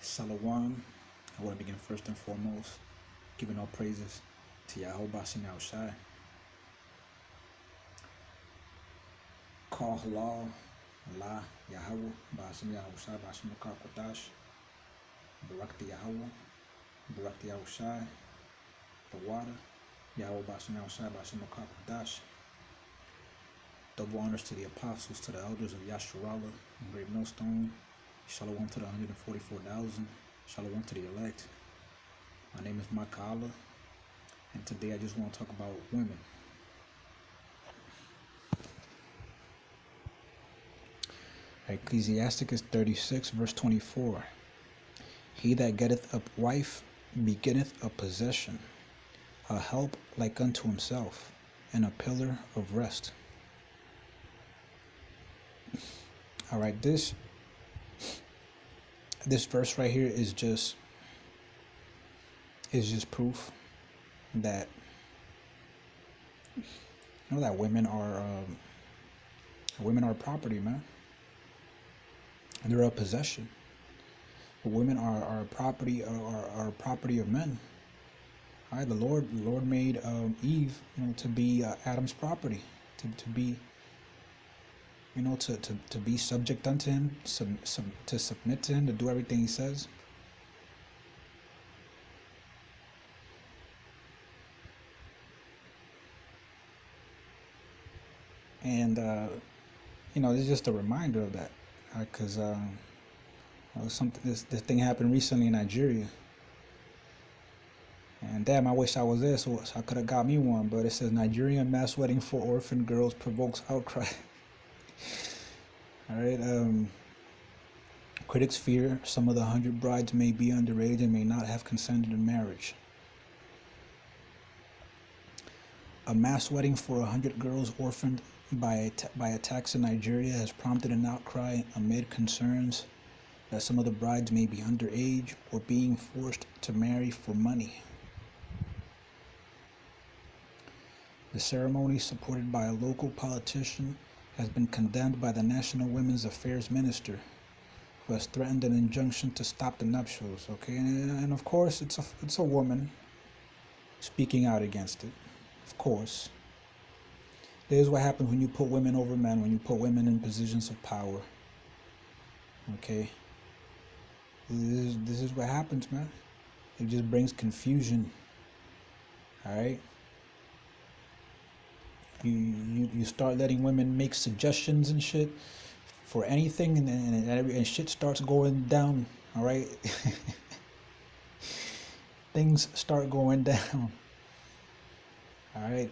Shalom. I want to begin first and foremost, giving all praises to Yahweh Bashim Yahushai. Call halal, Allah, Yahweh, Bashim Yahushai, Bashim Kodash, Barakti Yahweh, Barakti Yahushai, the water, Yahweh Bashim Yahushai, Bashim Kodash. Double honors to the apostles, to the elders of Yasharala and Greatmillstone. Shalom to the 144,000. Shalom to the elect. My name is Makala, and today I just want to talk about women. Ecclesiasticus 36, verse 24. He that getteth a wife begetteth a possession, a help like unto himself, and a pillar of rest. All right, this verse right here is just proof that that women are property, man. They're a possession. Women are property of men. All right, the Lord made Eve, to be Adam's property, to be, to be subject unto him, to submit to him, to do everything he says. And this is just a reminder of that, because this thing happened recently in Nigeria, and damn, I wish I was there so I could have got me one. But it says Nigerian mass wedding for orphan girls provokes outcry. All right. Critics fear some of the 100 brides may be underage and may not have consented in marriage. A mass wedding for 100 girls orphaned by attacks in Nigeria has prompted an outcry amid concerns that some of the brides may be underage or being forced to marry for money. The ceremony, supported by a local politician, has been condemned by the National Women's Affairs Minister, who has threatened an injunction to stop the nuptials. Okay, and of course it's a woman speaking out against it. Of course, this is what happens when you put women over men, when you put women in positions of power. Okay, this is what happens, man. It just brings confusion. All right. You start letting women make suggestions and shit for anything, and shit starts going down. All right, things start going down. All right,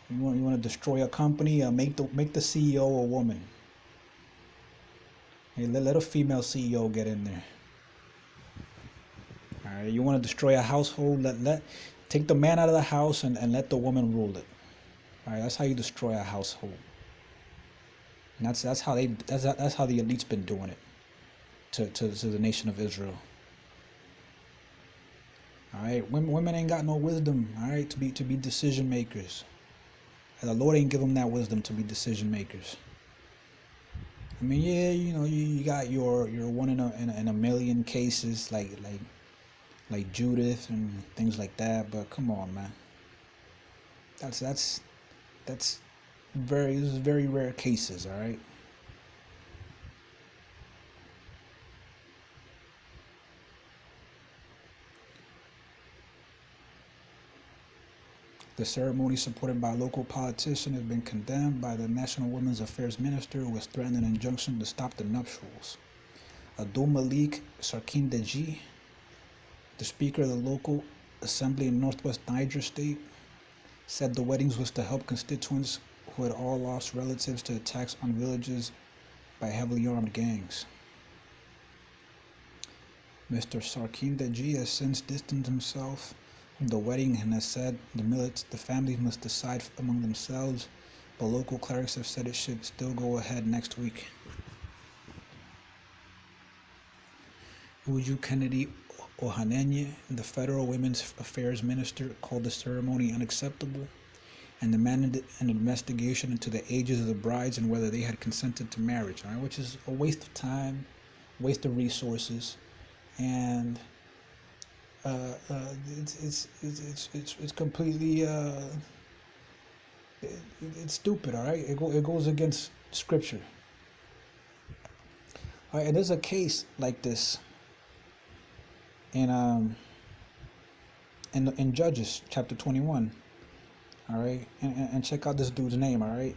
you want to destroy a company? Make the CEO a woman. Hey, let a female CEO get in there. All right, you want to destroy a household? Take the man out of the house and let the woman rule it. All right, that's how you destroy a household. And that's how the elite's been doing it to the nation of Israel. All right, women ain't got no wisdom. All right, to be decision makers. And the Lord ain't give them that wisdom to be decision makers. I mean, yeah, you got your one in a million cases like Judith and things like that, but come on, man. That's very rare cases, all right? The ceremony, supported by a local politician, has been condemned by the National Women's Affairs Minister, who has threatened an injunction to stop the nuptials. Abdul Malik Sarkindeji, the Speaker of the local assembly in Northwest Niger State, said the weddings was to help constituents who had all lost relatives to attacks on villages by heavily armed gangs. Mr. Sarkindeji has since distanced himself from the wedding and has said the families must decide among themselves, but local clerics have said it should still go ahead next week. Uju Kennedy Ohanenye, the Federal Women's Affairs Minister, called the ceremony unacceptable and demanded an investigation into the ages of the brides and whether they had consented to marriage, all right, which is a waste of time, waste of resources, and it's completely it's stupid. All right, it goes against scripture. All right, and there's a case like this in in Judges chapter 21. All right, and check out this dude's name. All right,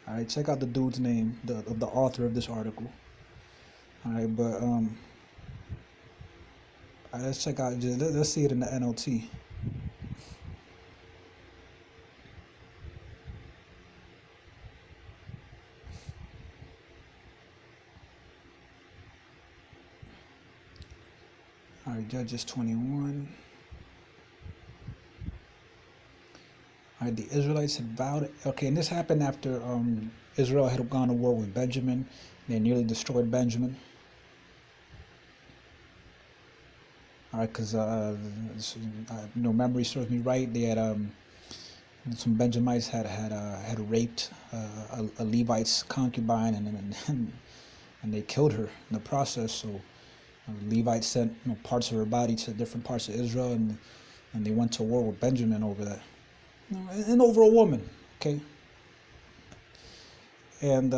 all right, check out the dude's name, the author of this article. All right, but all right, let's check out. Let's see it in the NLT. All right, Judges 21. All right, the Israelites had vowed. Okay, and this happened after Israel had gone to war with Benjamin. They nearly destroyed Benjamin. All right, because memory serves me right. They had some Benjamites had raped a Levite's concubine, and they killed her in the process. So the Levites sent parts of her body to different parts of Israel, and they went to war with Benjamin over that, and over a woman. Okay, and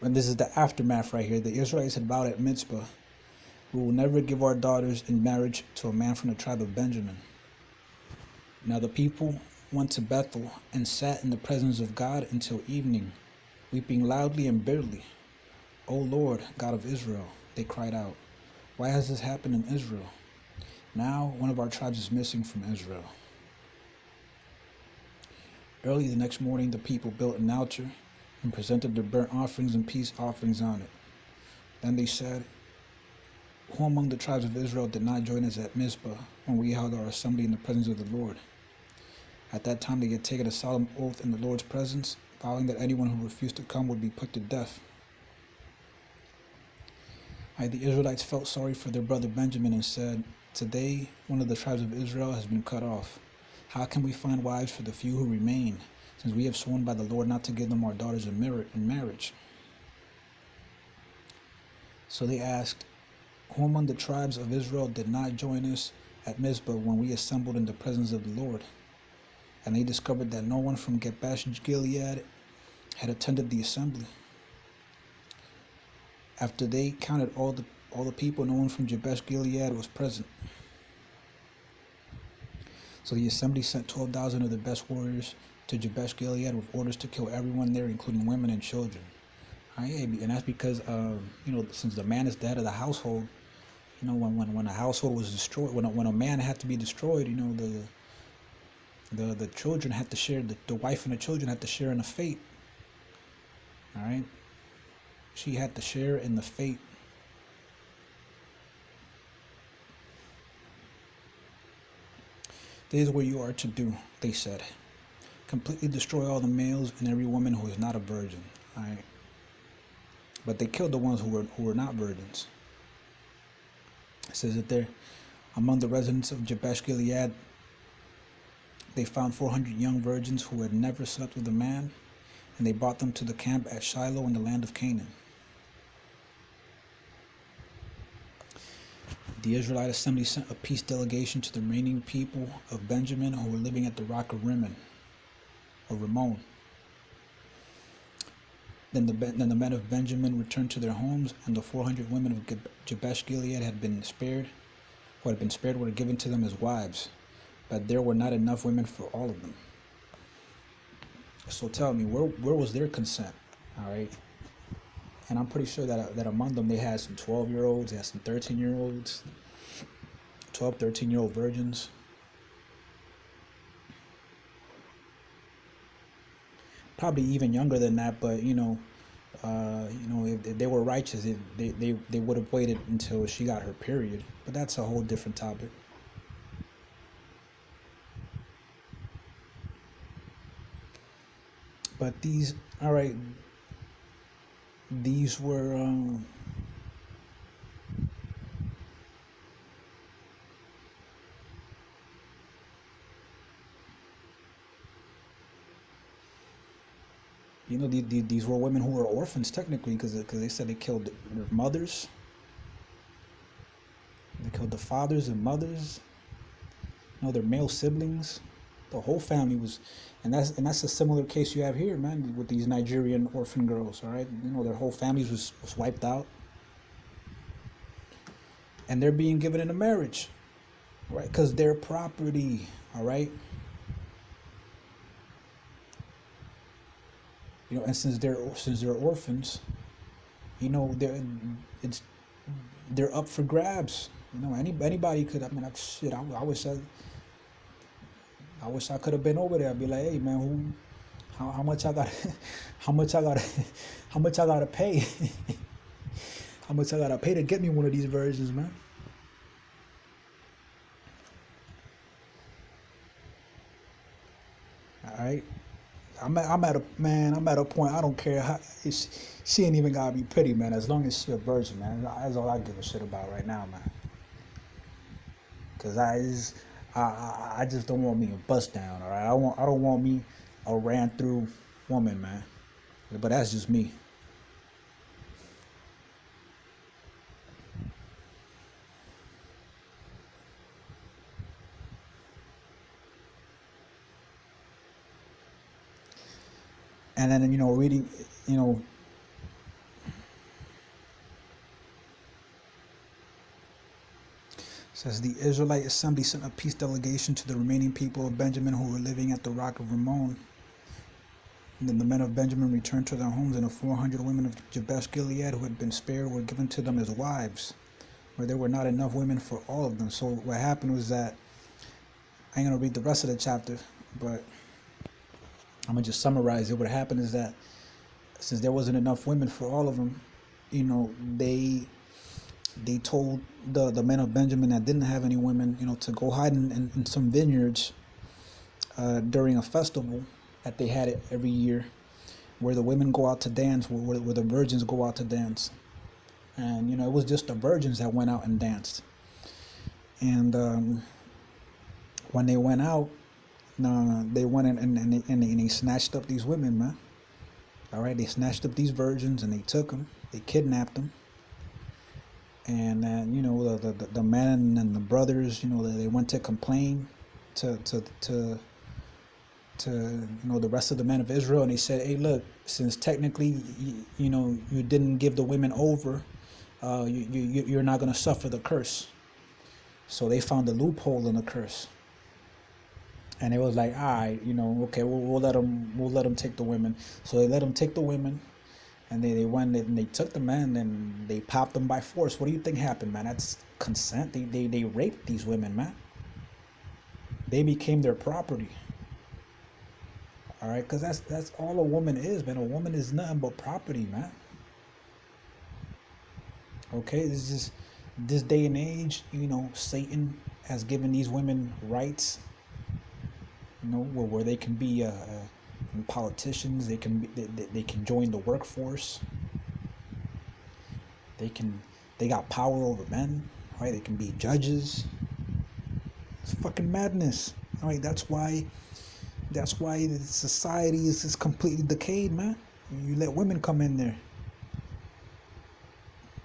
this is the aftermath right here. The Israelites had vowed at Mitzpah, "We will never give our daughters in marriage to a man from the tribe of Benjamin." Now the people went to Bethel and sat in the presence of God until evening, weeping loudly and bitterly. "O Lord, God of Israel," they cried out, "why has this happened in Israel? Now one of our tribes is missing from Israel." Early the next morning, the people built an altar and presented their burnt offerings and peace offerings on it. Then they said, "Who among the tribes of Israel did not join us at Mizpah when we held our assembly in the presence of the Lord?" At that time they had taken a solemn oath in the Lord's presence, vowing that anyone who refused to come would be put to death. The Israelites felt sorry for their brother Benjamin and said, "Today one of the tribes of Israel has been cut off. How can we find wives for the few who remain, since we have sworn by the Lord not to give them our daughters in marriage?" So they asked, "Who among the tribes of Israel did not join us at Mizpah when we assembled in the presence of the Lord?" And they discovered that no one from Jabesh Gilead had attended the assembly. After they counted all the people, no one from Jabesh Gilead was present. So the assembly sent 12,000 of the best warriors to Jabesh Gilead with orders to kill everyone there, including women and children. And that's because since the man is the head of the household, when a household was destroyed, when a man had to be destroyed, the children had to share, the wife and the children had to share in the fate. All right, she had to share in the fate. "This is what you are to do," they said. "Completely destroy all the males and every woman who is not a virgin." All right, but they killed the ones who were not virgins. It says that there, among the residents of Jabesh Gilead, they found 400 young virgins who had never slept with a man, and they brought them to the camp at Shiloh in the land of Canaan. The Israelite assembly sent a peace delegation to the remaining people of Benjamin who were living at the rock of Rimmon, or Rimmon. Then the men of Benjamin returned to their homes, and the 400 women of Jabesh Gilead who had been spared were given to them as wives, but there were not enough women for all of them. So tell me, where was their consent? All right. And I'm pretty sure that among them they had some 12-year-olds, they had some 13-year-olds, 12, 13-year-old virgins. Probably even younger than that, but if they were righteous, they would have waited until she got her period. But that's a whole different topic. But these were these were women who were orphans technically, because they said they killed their mothers, they killed the fathers and mothers, their male siblings. The whole family was, and that's a similar case you have here, man, with these Nigerian orphan girls. All right, their whole families was wiped out, and they're being given into marriage, right? Because they're property. All right. And since they're orphans, they're it's they're up for grabs. Anybody could. I mean, shit. I wish I could have been over there. I'd be like, hey man, how much I got, how much I got, how much I gotta pay, how much I gotta pay to get me one of these versions, man. All right. I'm at a point. I don't care how she ain't even gotta be pretty, man. As long as she a virgin, man. That's all I give a shit about right now, man. Cause I just don't want me a bust down. All right. I don't want me a ran through woman, man. But that's just me. And then reading, you know, says the Israelite assembly sent a peace delegation to the remaining people of Benjamin who were living at the rock of Ramon. And then the men of Benjamin returned to their homes, and the 400 women of Jabesh Gilead who had been spared were given to them as wives, where there were not enough women for all of them. So what happened was that, I ain't gonna read the rest of the chapter, but I'm gonna just summarize it. What happened is that since there wasn't enough women for all of them, they told the men of Benjamin that didn't have any women, to go hide in some vineyards during a festival that they had it every year, where the women go out to dance, where the virgins go out to dance. And it was just the virgins that went out and danced. And when they went out, they went in and they snatched up these women, man. All right, they snatched up these virgins and they took them, they kidnapped them, and then the men and the brothers, they went to complain to the rest of the men of Israel, and they said, hey, look, since technically you didn't give the women over, you're not going to suffer the curse. So they found a loophole in the curse, and it was like, all right, okay, we'll let them take the women. So they let them take the women, and they went and they took the men and they popped them by force. What do you think happened, man? That's consent. They raped these women, man. They became their property. All right, because that's all a woman is, man. A woman is nothing but property, man. Okay, this day and age, Satan has given these women rights, where they can be politicians, they can join the workforce, they got power over men, right? They can be judges. It's fucking madness. All right, that's why the society is completely decayed, man. You let women come in there.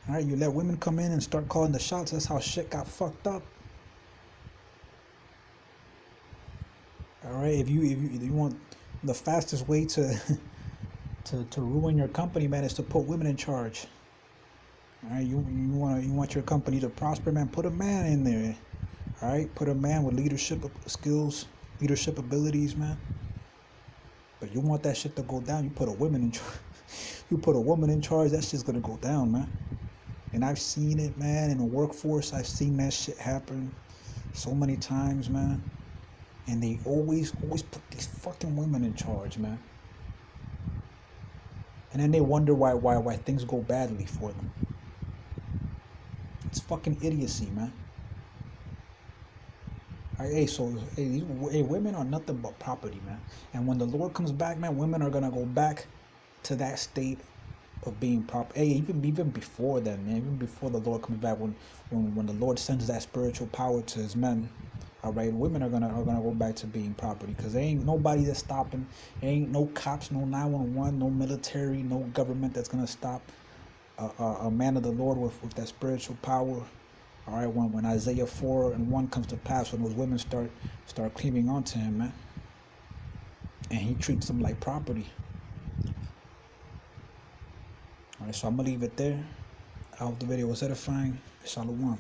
All right, you let women come in and start calling the shots. That's how shit got fucked up. All right, if you want the fastest way to to ruin your company, man, is to put women in charge. All right, you want your company to prosper, man. Put a man in there. All right, put a man with leadership skills, leadership abilities, man. But you want that shit to go down, you put a woman in charge. You put a woman in charge, that shit's gonna go down, man. And I've seen it, man, in the workforce. I've seen that shit happen so many times, man. And they always put these fucking women in charge, man. And then they wonder why things go badly for them. It's fucking idiocy, man. Hey, women are nothing but property, man. And when the Lord comes back, man, women are gonna go back to that state of being proper. Hey, even before then, man, even before the Lord comes back, when the Lord sends that spiritual power to His men, All right, women are gonna go back to being property, because there ain't nobody that's stopping. There ain't no cops, no 911, no military, no government that's gonna stop a man of the Lord with that spiritual power. All right, when Isaiah 4:1 comes to pass, when those women start cleaving onto him, man, and he treats them like property. All right, so I'm gonna leave it there. I hope the video was edifying. Shalom.